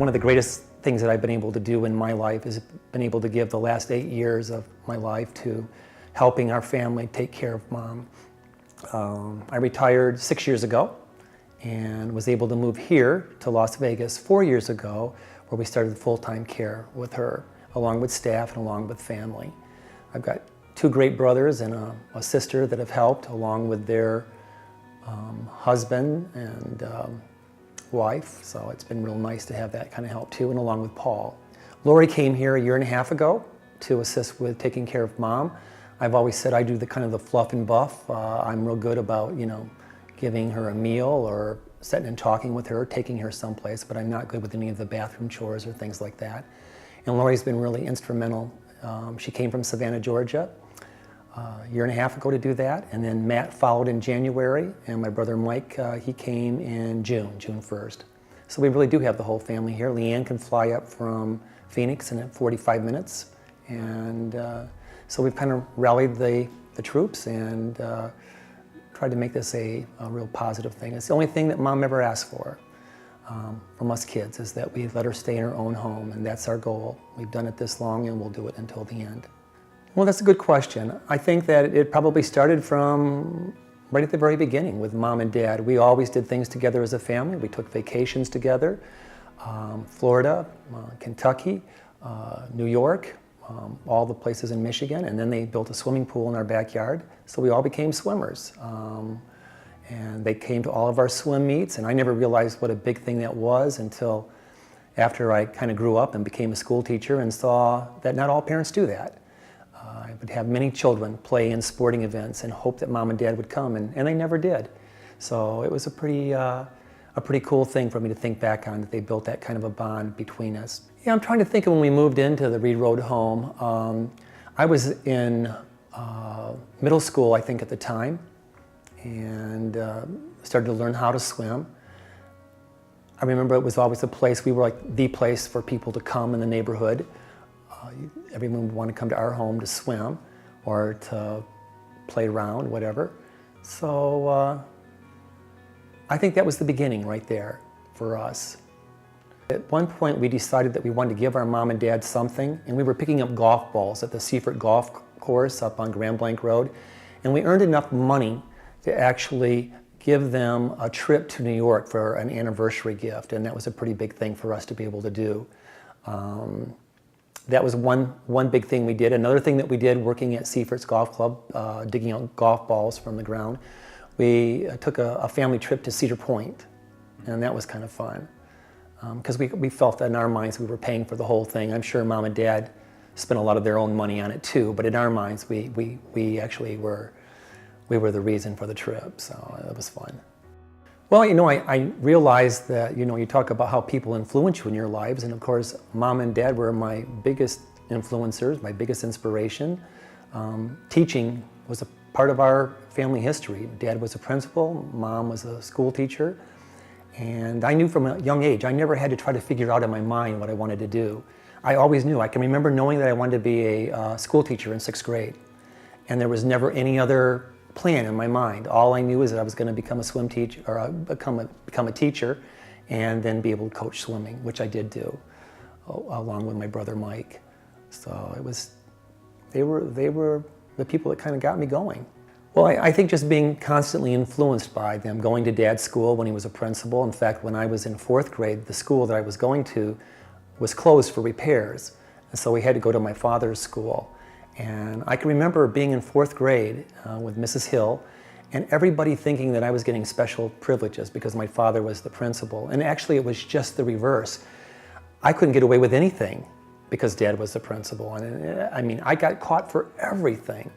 One of the greatest things that I've been able to do in my life is been able to give the last 8 years of my life to helping our family take care of Mom. I retired 6 years ago and was able to move here to Las Vegas 4 years ago, where we started full-time care with her, along with staff and along with family. I've got 2 great brothers and a sister that have helped, along with their husband and wife, so it's been real nice to have that kind of help too, and along with Paul. Lori came here 1.5 years ago to assist with taking care of Mom. I've always said I do the kind of the fluff and buff. I'm real good about, giving her a meal or sitting and talking with her, taking her someplace, but I'm not good with any of the bathroom chores or things like that. And Lori's been really instrumental. She came from Savannah, Georgia, 1.5 years ago to do that, and then Matt followed in January, and my brother Mike, he came in June 1st. So we really do have the whole family here. Leanne can fly up from Phoenix in 45 minutes, and so we've kind of rallied the troops and tried to make this a real positive thing. It's the only thing that Mom ever asked for from us kids, is that we let her stay in her own home, and that's our goal. We've done it this long, and we'll do it until the end. Well, that's a good question. I think that it probably started from right at the very beginning with Mom and Dad. We always did things together as a family. We took vacations together, Florida, Kentucky, New York, all the places in Michigan, and then they built a swimming pool in our backyard, so we all became swimmers. And they came to all of our swim meets, and I never realized what a big thing that was until after I kind of grew up and became a school teacher and saw that not all parents do that. I would have many children play in sporting events and hope that Mom and Dad would come, and they never did. So it was a pretty cool thing for me to think back on, that they built that kind of a bond between us. Yeah, I'm trying to think of when we moved into the Reed Road home. I was in middle school, I think, at the time, and started to learn how to swim. I remember it was always a place, we were like the place for people to come in the neighborhood. Everyone would want to come to our home to swim or to play around, whatever. So I think that was the beginning right there for us. At one point we decided that we wanted to give our Mom and Dad something, and we were picking up golf balls at the Seaford Golf Course up on Grand Blanc Road, and we earned enough money to actually give them a trip to New York for an anniversary gift, and that was a pretty big thing for us to be able to do. That was one big thing we did. Another thing that we did working at Seaford's Golf Club, digging out golf balls from the ground, we took a family trip to Cedar Point, and that was kind of fun. Because we felt that in our minds we were paying for the whole thing. I'm sure Mom and Dad spent a lot of their own money on it too, but in our minds we actually were the reason for the trip, so it was fun. Well, I realized that, you talk about how people influence you in your lives, and of course, Mom and Dad were my biggest influencers, my biggest inspiration. Teaching was a part of our family history. Dad was a principal, Mom was a school teacher, and I knew from a young age, I never had to try to figure out in my mind what I wanted to do. I always knew. I can remember knowing that I wanted to be a school teacher in 6th grade, and there was never any other plan in my mind. All I knew is that I was going to become a swim teacher, or become a teacher, and then be able to coach swimming, which I did do, along with my brother Mike. So they were the people that kind of got me going. Well, I think just being constantly influenced by them, going to Dad's school when he was a principal. In fact, when I was in 4th grade, the school that I was going to was closed for repairs, and so we had to go to my father's school. And I can remember being in 4th grade with Mrs. Hill, and everybody thinking that I was getting special privileges because my father was the principal. And actually it was just the reverse. I couldn't get away with anything because Dad was the principal. And I mean, I got caught for everything.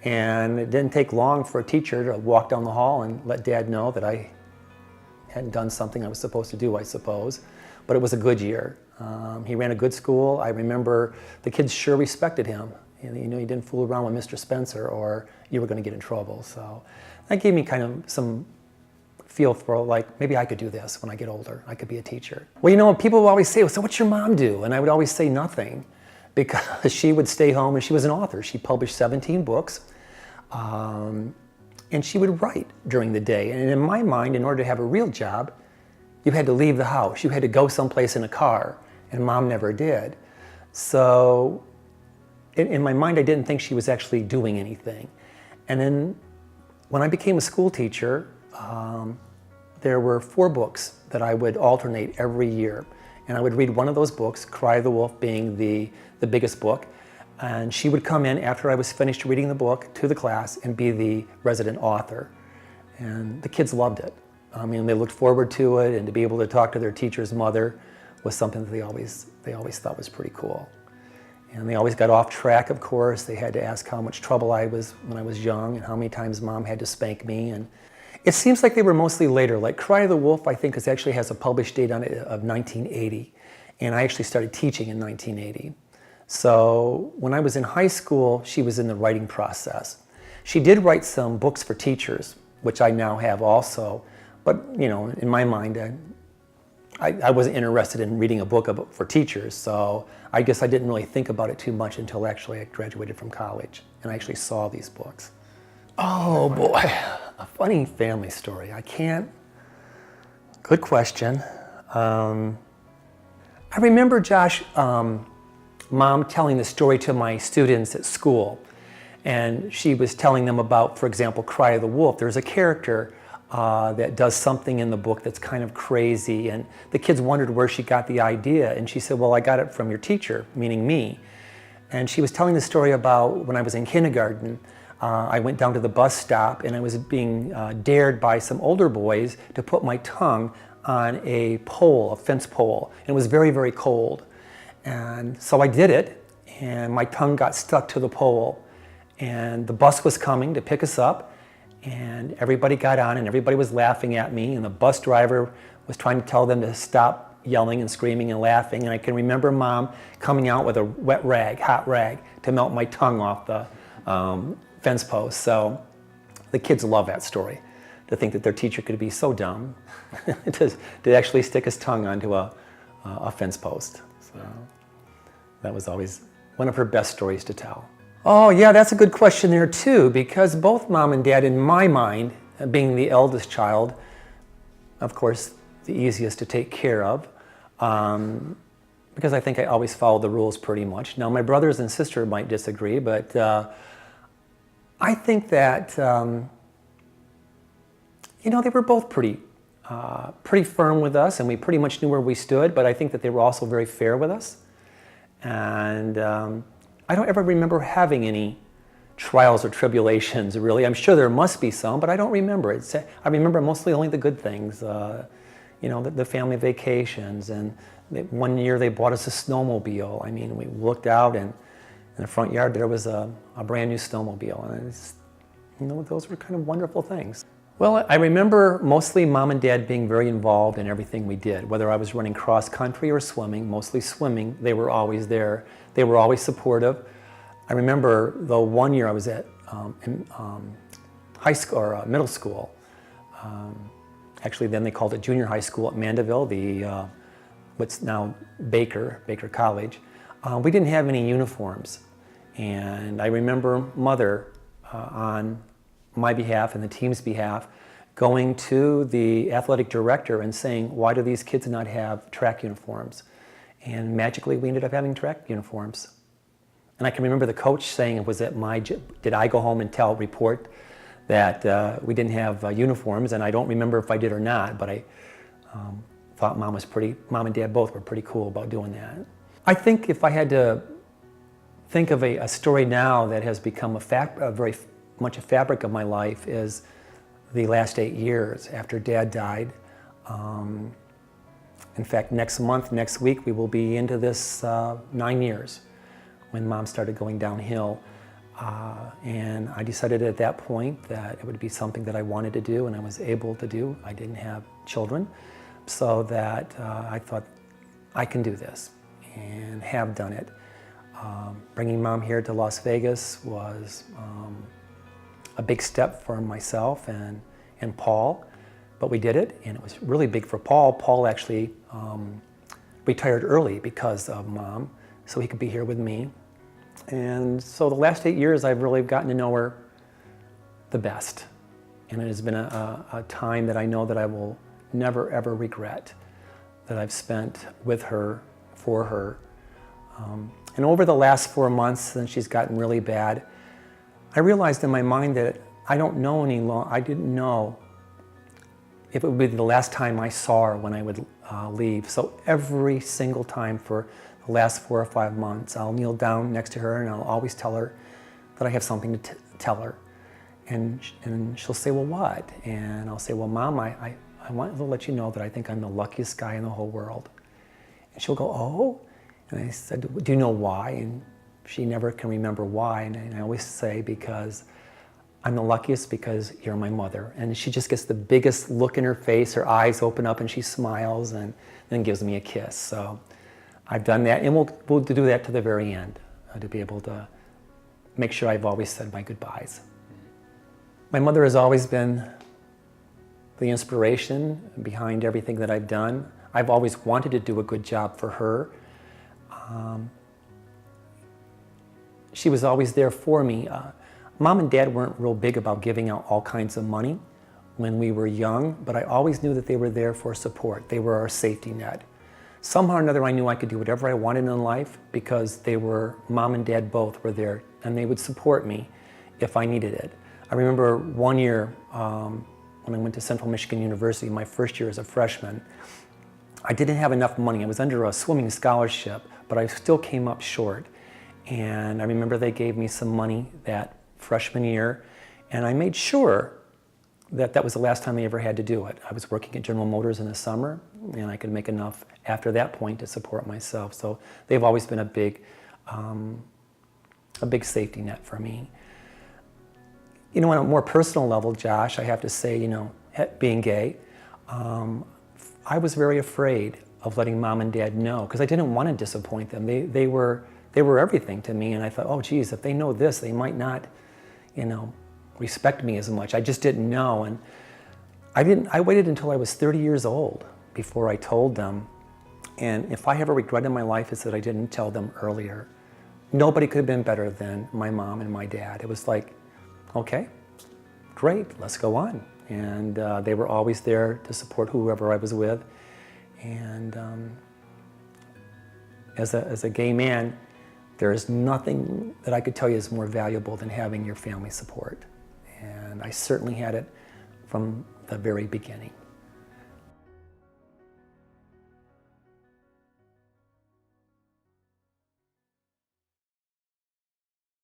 And it didn't take long for a teacher to walk down the hall and let Dad know that I hadn't done something I was supposed to do, I suppose. But it was a good year. He ran a good school. I remember the kids sure respected him. He didn't fool around with Mr. Spencer or you were going to get in trouble. So that gave me kind of some feel for, like, maybe I could do this when I get older. I could be a teacher. Well, people would always say, well, so what's your mom do? And I would always say nothing, because she would stay home and she was an author. She published 17 books. And she would write during the day. And in my mind, in order to have a real job, you had to leave the house. You had to go someplace in a car, and Mom never did. So in my mind, I didn't think she was actually doing anything. And then when I became a school teacher, there were 4 books that I would alternate every year. And I would read one of those books, Cry of the Wolf being the biggest book. And she would come in after I was finished reading the book to the class and be the resident author. And the kids loved it. I mean, they looked forward to it, and to be able to talk to their teacher's mother was something that they always thought was pretty cool. And they always got off track, of course. They had to ask how much trouble I was when I was young and how many times Mom had to spank me. And it seems like they were mostly later. Like Cry of the Wolf, I think, actually has a published date on it of 1980. And I actually started teaching in 1980. So when I was in high school, she was in the writing process. She did write some books for teachers, which I now have also. But, you know, in my mind, I wasn't interested in reading a book for teachers, so I guess I didn't really think about it too much until actually I graduated from college and I actually saw these books. Oh boy, a funny family story. Good question. I remember, Josh, Mom telling the story to my students at school, and she was telling them about, for example, Cry of the Wolf. There's a character that does something in the book that's kind of crazy, and the kids wondered where she got the idea, and she said, well, I got it from your teacher, meaning me. And she was telling the story about when I was in kindergarten. I went down to the bus stop, and I was being dared by some older boys to put my tongue on a pole, a fence pole, and it was very, very cold. And so I did it, and my tongue got stuck to the pole, and the bus was coming to pick us up. And everybody got on, and everybody was laughing at me, and the bus driver was trying to tell them to stop yelling and screaming and laughing. And I can remember Mom coming out with a wet rag, hot rag, to melt my tongue off the fence post. So the kids love that story, to think that their teacher could be so dumb to actually stick his tongue onto a fence post. So that was always one of her best stories to tell. Oh yeah, that's a good question there too, because both Mom and Dad, in my mind, being the eldest child, of course, the easiest to take care of, because I think I always followed the rules pretty much. Now, my brothers and sister might disagree, but I think that, you know, they were both pretty firm with us, and we pretty much knew where we stood, but I think that they were also very fair with us. And I don't ever remember having any trials or tribulations, really. I'm sure there must be some, but I don't remember it. I remember mostly only the good things, you know, the family vacations. And one year they bought us a snowmobile. I mean, we looked out, and in the front yard there was a brand new snowmobile. And it's, you know, those were kind of wonderful things. Well, I remember mostly Mom and Dad being very involved in everything we did. Whether I was running cross country or swimming, mostly swimming, they were always there. They were always supportive. I remember the one year I was at high school or middle school. Actually, then they called it junior high school at Mandeville, what's now Baker College. We didn't have any uniforms, and I remember Mother on my behalf and the team's behalf going to the athletic director and saying, why do these kids not have track uniforms? And magically we ended up having track uniforms. And I can remember the coach saying, did I go home and report that we didn't have uniforms? And I don't remember if I did or not, but I thought Mom and Dad both were pretty cool about doing that. I think if I had to think of a story now that has become very much a fabric of my life, is the last 8 years after Dad died. In fact, next week, we will be into this 9 years when Mom started going downhill. And I decided at that point that it would be something that I wanted to do and I was able to do. I didn't have children, so that I thought I can do this, and have done it. Bringing Mom here to Las Vegas was a big step for myself and Paul, but we did it, and it was really big for Paul. Paul actually retired early because of Mom, so he could be here with me. And so the last 8 years, I've really gotten to know her the best. And it has been a time that I know that I will never ever regret that I've spent with her, for her. And over the last 4 months, since she's gotten really bad, I realized in my mind that I don't know any longer. I didn't know if it would be the last time I saw her when I would leave. So every single time for the last 4 or 5 months, I'll kneel down next to her and I'll always tell her that I have something to tell her. And she'll say, well, what? And I'll say, well, Mom, I want to let you know that I think I'm the luckiest guy in the whole world. And she'll go, oh? And I said, do you know why? And she never can remember why. And I always say, because I'm the luckiest because you're my mother. And she just gets the biggest look in her face, her eyes open up and she smiles and then gives me a kiss. So I've done that, and we'll do that to the very end, to be able to make sure I've always said my goodbyes. My mother has always been the inspiration behind everything that I've done. I've always wanted to do a good job for her. She was always there for me. Mom and Dad weren't real big about giving out all kinds of money when we were young, but I always knew that they were there for support. They were our safety net. Somehow or another, I knew I could do whatever I wanted in life because Mom and Dad both were there, and they would support me if I needed it. I remember one year when I went to Central Michigan University, my first year as a freshman, I didn't have enough money. I was under a swimming scholarship, but I still came up short. And I remember they gave me some money that freshman year, and I made sure that that was the last time I ever had to do it. I was working at General Motors in the summer, and I could make enough after that point to support myself. So they've always been a big safety net for me. You know, on a more personal level, Josh, I have to say, you know, being gay, I was very afraid of letting Mom and Dad know because I didn't want to disappoint them. They were everything to me, and I thought, oh, geez, if they know this, they might not, you know, respect me as much. I just didn't know, and I waited until I was 30 years old before I told them. And if I have a regret in my life, it's that I didn't tell them earlier. Nobody could have been better than my mom and my dad. It was like, okay, great, let's go on. And they were always there to support whoever I was with. And as a gay man, there is nothing that I could tell you is more valuable than having your family support. And I certainly had it from the very beginning.